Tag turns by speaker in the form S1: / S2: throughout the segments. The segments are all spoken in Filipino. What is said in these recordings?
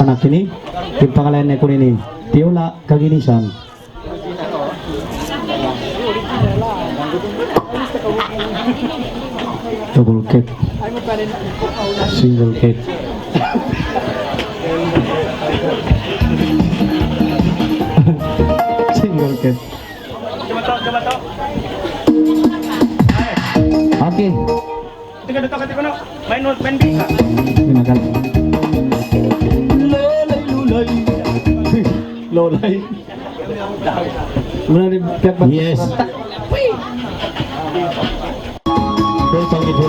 S1: anak ini yung pangalan na ko nini Tiola Kaginisan. Double cake, single cake. Single cake. Okay. Ginagal. Lolay. Muna rin kaya ba? Yes. Pwede ito.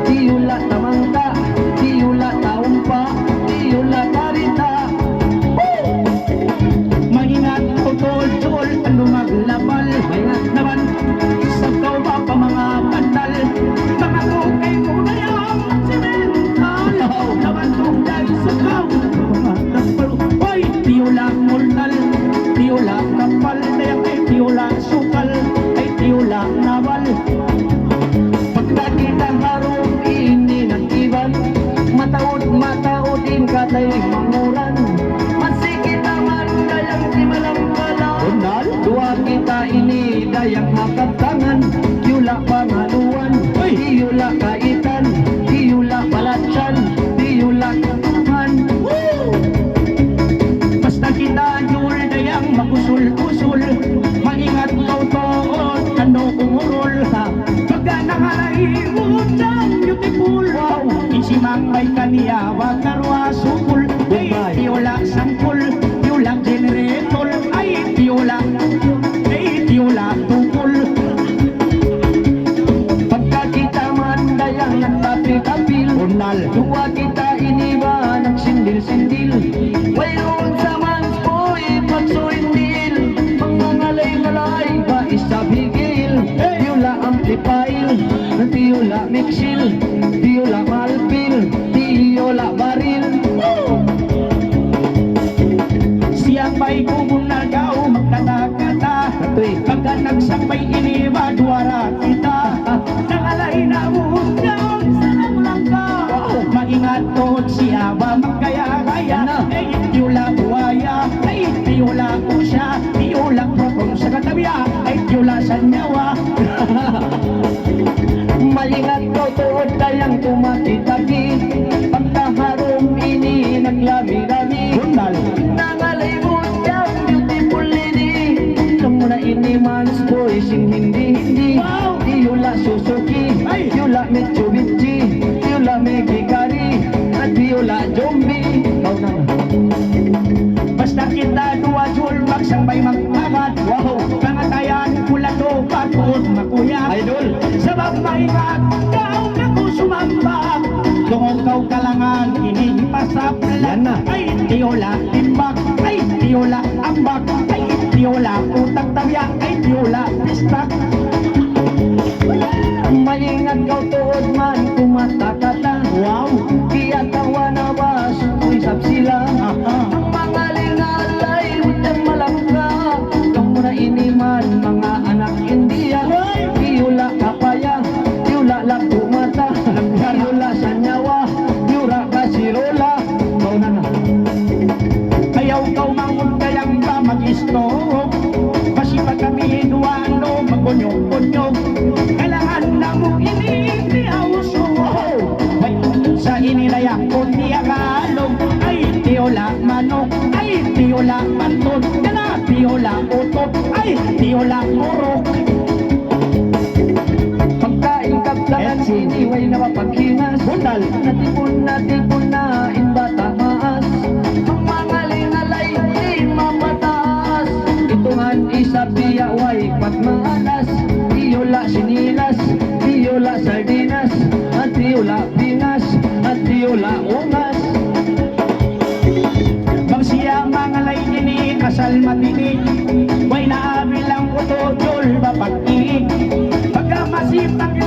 S2: Tiyula tamangka, tiyula taumpa, tiyula karita. Maingat utol-tol, ano maglabal, maingat naman sa kawa pa mga pandal. Mga kukay ko na yung simental, naman tungday sa kaw, mga taspalo. Hoy, tiyula mortal, tiyula kapal, dayak ay tiyula sukal, ay tiyula nawal. Pagkakitang harong ini ng iban, mataod din katay manguran. Masikit naman dayang di malanggalan, dua kita ini dayang hakatangan. Tiyula pangaluan, tiyula kaitan, tiyula palatsan, tiyula katuhan. Basta kita jul dayang makusul-kusul, maingat kau toon, ano umurol ha. Pagka nangalahimod ng beautiful, wow, isimang may kaniya, wakarwa sukul. Ay, tiyula sangkul, tiyula generator, ay, tiyula tukul. Pagka kita man dayang nagtapil-tapil, dua kita ini ba nagsindil-sindil. Mayroon sa mansoy, pagsuindil, mangangalay-ngalay ba isabigil. Tiyula amplifier, tiyula mixil, tiyula malpil, tiyula baril. Siyang may kumunagaw magkata-kata, pagka nagsakbay iniba duwara kita. Nangalay na muhunyaw sa langka, maingat toon siya ba magkaya-kaya. Ay tiyula buwaya, ay tiyula usya, tiyula protong sa katabya, ay tiyula sanyawa. Malingat ko tuod tayang tumakitaki, pagkaharom ini naglami-lami. Nangalimot yung beautiful lady, kamuna ini man's boy sing hindi-hindi. Tiyula Suzuki, tiyula Mitsubishi, tiyula Megikari, at tiyula Zombie. Basta kita dua jul magsambay magkagat, wow, pangatayan pula to patuod makuya. Idol sabab maingat kau naku sumambak, tungong kau kalangan ini pasap lana. Ay tiyula timbak, ay tiyula ambak, ay tiyula utang tabya, ay tiyula pistak. Maingat kau tuod man kumatakata, wow, kaya tawa na ba sukoy sapsila. Ang mga lingalay utang malangka, kamuna ini man mga anak India. Tiyula kapaya, tiyula lakumata, tiyula sanyawa, tiyula kasirola. Kau na na ayaw kau mangun kayang ba mag-istop, masipag kami duwano magunyog-gunyog. Kailangan na mo ini awso, ay sa inilayak ko tiyagalog. Ay tiyula manok, ay tiyula pantot, kala tiyula utot, ay tiyula murok. Pagkain kaplangan siniway na mapaghingas, natipon na inbata maas. Ang mga lingalay di mamataas, itungan isa piyaway pagmaalas. Tiyula sinilas, tiyula sardinas, at tiyula pingas, at tiyula ungas. Bang siya mga lay ini kasal matinig, way naabil ang utotol bapag-iig. Pagka masipag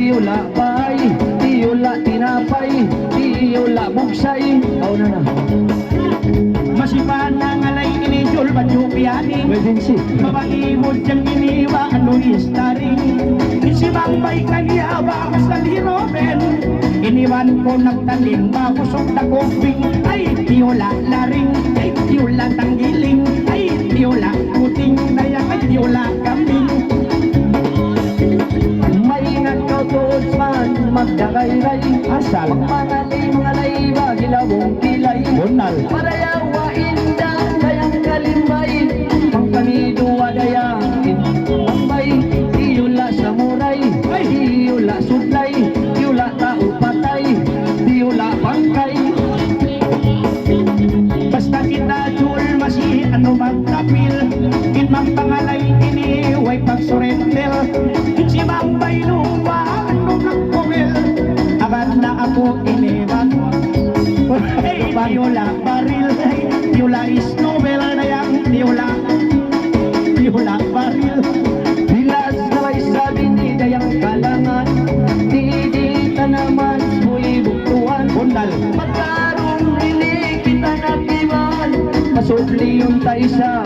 S2: Tiyula bay, tiyula tinapay, tiyula bugsay. Aw na na.
S3: Masipan na ngalay ini Jul Banjupianin.
S2: Emergency.
S3: Mabaimod dyan iniwa ano istaring. Isibang bay kanya bakos na liroben. Iniwan ko nagtaling bakusok na kumping. Ay tiyula laring, ay tiyula tanggiling, ay tiyula kuting, dayang ay tiyula kambing.
S2: Maingat kau tuod man, magdakayray.
S1: Asal.
S2: Mangalay ba, gilawong kilay.
S1: Bunal.
S2: Parayawa inda, dayang kalimbay. Pangkamiduwa dayakin, tambay. Tiyula samuray, tiyula sudlay, tiyula tao patay, tiyula bangkay.
S3: Basta kita Jul masi ano magtapil. Kinmang pangalay ini way pagsurrender. Isibang bay luwa ano nagkumil. Agad na ako iniwan. Hey, tiyula baril, hey, tiyula is novel na yang tiyula baril.
S2: Bilas sabay sabi ni dayang kalangan, di ka naman su'y buktuan.
S1: Bunal.
S2: Pagkarong hindi kita nakiwan, masudli yung tayo sa